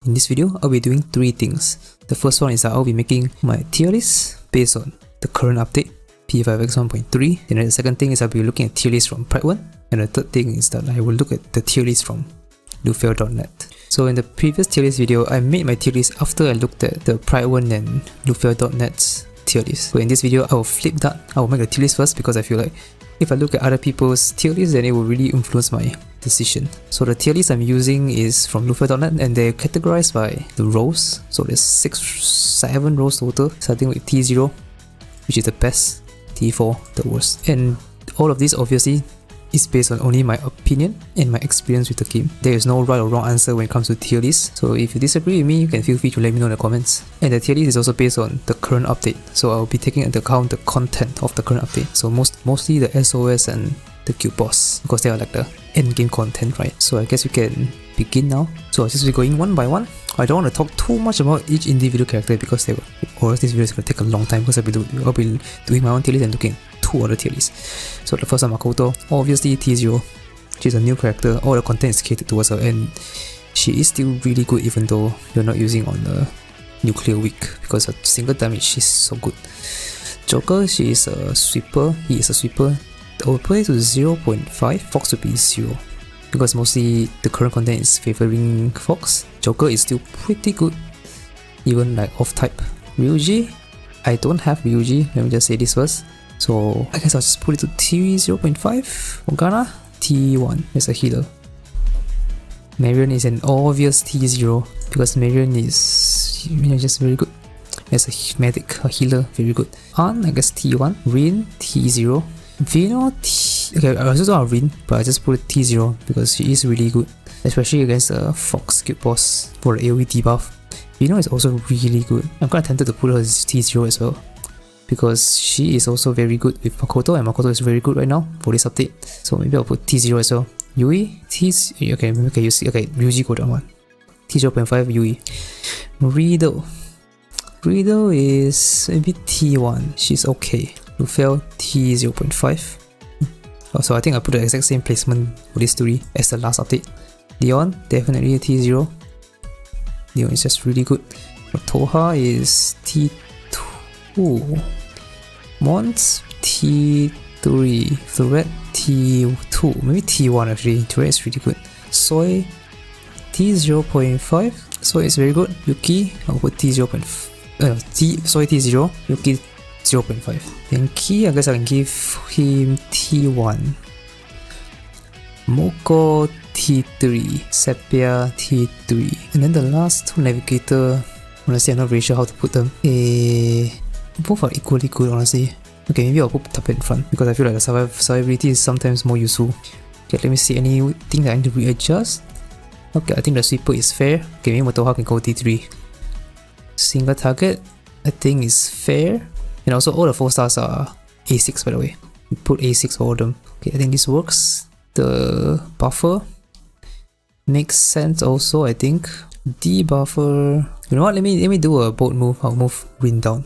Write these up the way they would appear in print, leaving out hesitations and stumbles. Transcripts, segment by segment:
In this video, I'll be doing 3 things. The first one is that I'll be making my tier list based on the current update, P5X 1.3. And then the second thing is I'll be looking at tier list from Prydwen. And the third thing is that I will look at the tier list from Lufel.net. So in the previous tier list video, I made my tier list after I looked at the Prydwen and Lufel.net's tier list. So in this video, I will flip that. I will make the tier list first because I feel like if I look at other people's tier list, then it will really influence my decision. So the tier list I'm using is from Lufel.net and they're categorized by the rows. So there's 7 rows total, starting with T0, which is the best, T4, the worst. And all of this obviously is based on only my opinion and my experience with the game. There is no right or wrong answer when it comes to tier list. So if you disagree with me, you can feel free to let me know in the comments. And the tier list is also based on the current update. So I'll be taking into account the content of the current update. So mostly the SOS and the guild boss, because they are like the end game content, right? So I guess we can begin now. So I'll just be going one by one. I don't want to talk too much about each individual character because or else this video is going to take a long time because I'll be doing my own tier list and looking at 2 other tier lists. So the first one, Makoto, obviously T0. She's a new character, all the content is catered towards her and she is still really good even though you're not using on the nuclear week because her single damage is so good. Joker, she is a sweeper, he is a sweeper. I will put it to 0.5, Fox would be 0 because mostly the current content is favoring Fox. Joker is still pretty good, even like off type. Ryuji, I don't have Ryuji, let me just say this first. So I guess I'll just put it to T0.5. Morgana, T1 as a healer. Marion is an obvious T0 because Marion is just very good. As a medic, a healer, very good. Ann, I guess T1. Rin, T0. Vino, okay, I also don't have Rin, but I just put it T0 because she is really good, especially against the Fox guild boss for the AoE debuff. Vino is also really good. I'm kind of tempted to put her as T0 as well because she is also very good with Makoto and Makoto is very good right now for this update. So maybe I'll put T0 as well. Yui, okay, you see, okay, Ryuji go down 1. T0.5 Yui. Riddle is maybe T1. She's okay. Lufel, T0.5. So I think I put the exact same placement for these 3 as the last update. Leon, definitely a T0. Leon is just really good. Toha is T2. Mons, T3. Florette, T2. Maybe T1 actually. Florette is really good. Soy, T0.5. Soy is very good. Yuki, I'll put T0.5. Soy T0. Yuki 0.5. Then Ki, I guess I can give him T1. Moko T3. Sepia T3. And then the last 2 navigator, honestly I'm not really sure how to put them. Both are equally good honestly. Okay, maybe I'll put Tapet in front because I feel like the survivability is sometimes more useful. Okay, let me see anything that I need to readjust. Okay, I think the sweeper is fair. Okay, maybe Motoha can go T3. Single target, I think is fair. And also all the 4 stars are A6 by the way. We put A6 for all of them. Okay, I think this works. The buffer makes sense also, I think. Debuffer. You know what? Let me do a bold move. I'll move Rin down.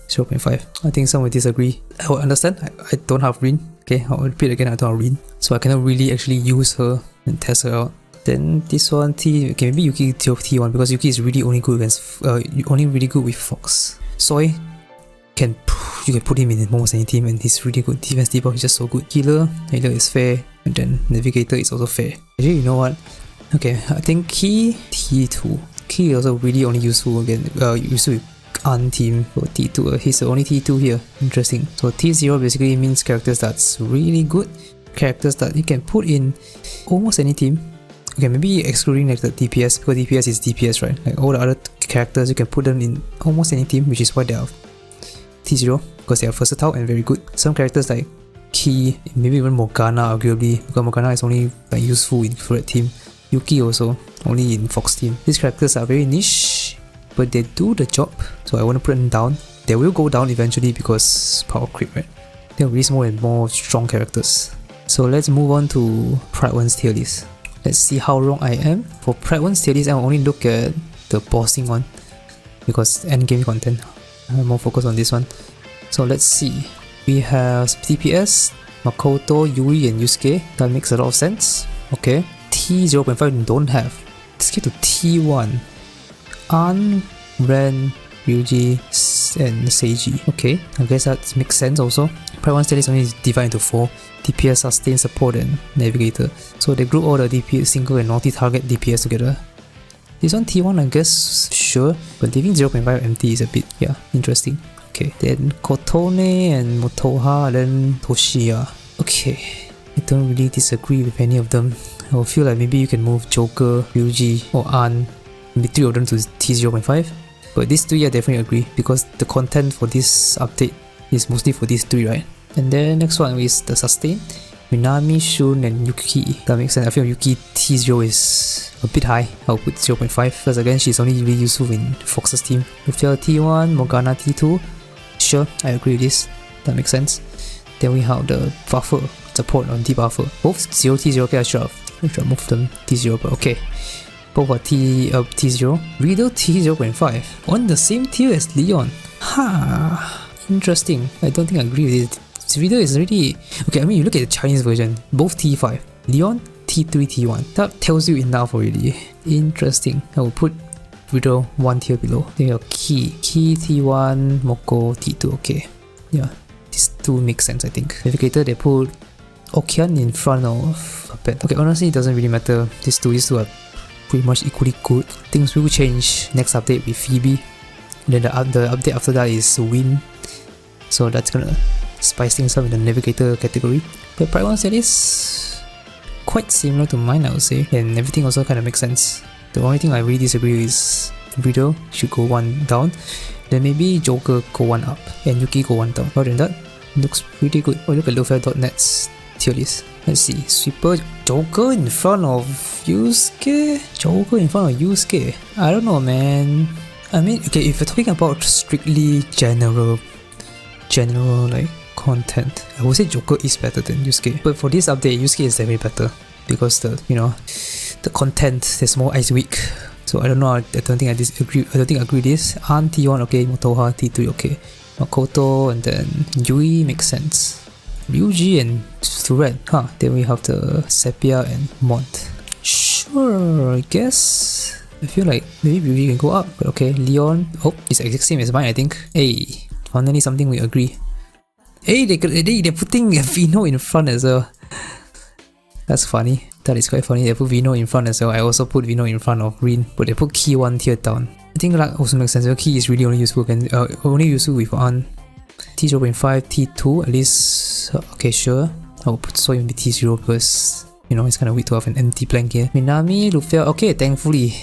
0.5. I think some will disagree. I will understand. I don't have Rin. Okay, I'll repeat again, I don't have Rin. So I cannot really actually use her and test her out. Then this one T, okay, maybe Yuki T1 because Yuki is really only good against only really good with Fox. Soy, you can put him in almost any team and he's really good. Defense debuff is just so good. Healer is fair, and then Navigator is also fair. Actually, you know what? Okay, I think Ki T2. Ki is also really only useful again. Useful with An team for T2. He's the only T2 here. Interesting. So T0 basically means characters that's really good. Characters that you can put in almost any team. Okay, maybe excluding like the DPS because DPS is DPS, right? Like all the other characters you can put them in almost any team, which is why they are T0 because they are versatile and very good. Some characters like Ki, maybe even Morgana arguably because Morgana is only like useful in Florette team. Yuki also only in Fox team. These characters are very niche, but they do the job. So I want to put them down. They will go down eventually because power creep, right? They'll release more and more strong characters. So let's move on to Prydwen's tier list. Let's see how wrong I am. For Prydwen's tier list, I will only look at the bossing one because endgame content. I'm more focused on this one. So let's see. We have DPS, Makoto, Yui and Yusuke. That makes a lot of sense. Okay. T0.5 don't have. Let's get to T1. An, Ren, Ryuji, and Seiji. Okay, I guess that makes sense also. Prydwen tier list only is divided into 4: DPS, Sustain, Support, and Navigator. So they group all the DPS, single and multi-target DPS together. This one T1 I guess, sure, but leaving 0.5 empty is a bit, yeah, interesting. Okay, then Kotone and Motoha, then Toshiya. Okay, I don't really disagree with any of them. I feel like maybe you can move Joker, Ryuji, or An, maybe 3 of them to T0.5. But these 3 I definitely agree, because the content for this update is mostly for these 3, right? And then next one is the Sustain. Minami, Shun, and Yuki. That makes sense. I feel Yuki T0 is a bit high. I'll put 0.5 because again she's only really useful in Fox's team. Lufia T1, Morgana T2. Sure, I agree with this. That makes sense. Then we have the buffer support on debuffer. Both 0 T0. Okay, I should have moved them T0, but okay. Both are T0. Riddle T0.5 on the same tier as Leon. Ha, interesting. I don't think I agree with it. Riddle is already okay. I mean, you look at the Chinese version, both T5. Leon T3 T1. That tells you enough already. Interesting. I will put Riddle 1 tier below. Then you have Key T1, Moko T2. Okay, yeah, these 2 make sense I think. Navigator they put Okian in front of Puppet. Okay, honestly it doesn't really matter. These two are pretty much equally good. Things will change next update with Phoebe. And then the update after that is Win. So that's gonna spice things up in the Navigator category. But Prydwen tier is quite similar to mine I would say, and everything also kind of makes sense. The only thing I really disagree with is Riddle should go 1 down, then maybe Joker go 1 up, and Yuki go 1 down. Other than that, looks pretty good. Oh, look at Lofia.net's tier list. Let's see, Sweeper, Joker in front of Yusuke? Joker in front of Yusuke? I don't know man. I mean, okay, if you're talking about strictly general like content, I would say Joker is better than Yusuke. But for this update, Yusuke is definitely better because the content, there's more Ice Week. So I don't know, I don't think I disagree. I don't think I agree with this. An T1 okay, Motoha T3 okay. Makoto and then Yui makes sense. Ryuji and Thread, huh? Then we have the Sepia and Mont. Sure, I guess. I feel like maybe Ryuji can go up, but okay. Leon, oh, it's the exact same as mine I think. Hey, finally something we agree. Hey, they're putting Vino in front as well. That's funny. That is quite funny. They put Vino in front as well. I also put Vino in front of Rin, but they put Key 1 tier down. I think that also makes sense. Key is really only useful with An. T0.5, T2 at least. Okay, sure. I will put Soy in T0 because it's kind of weird to have an empty blank here. Minami, Lufia. Okay, thankfully,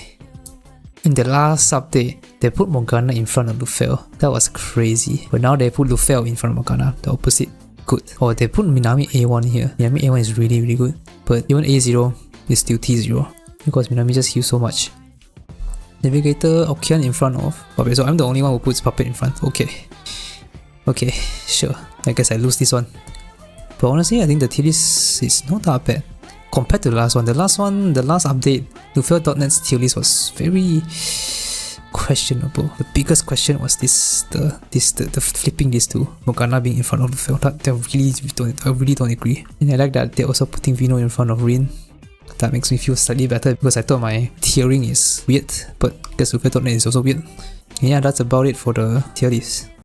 in the last update, they put Morgana in front of Lufia. That was crazy. But now they put Lufia in front of Morgana. The opposite. Good. Or they put Minami A1 here. Minami A1 is really, really good. But even A0 is still T0 because Minami just heals so much. Navigator, Okian in front of Puppet. So I'm the only one who puts Puppet in front. Okay, sure. I guess I lose this one. But honestly, I think the tier list is not that bad compared to the last one. The last update, Lufia.net's tier list was very questionable. The biggest question was the flipping these two, Morgana being in front of Lufia. I really don't agree. And I like that they're also putting Vino in front of Rin. That makes me feel slightly better because I thought my tiering is weird, but I guess Lufia.net is also weird. And yeah, that's about it for the tier list.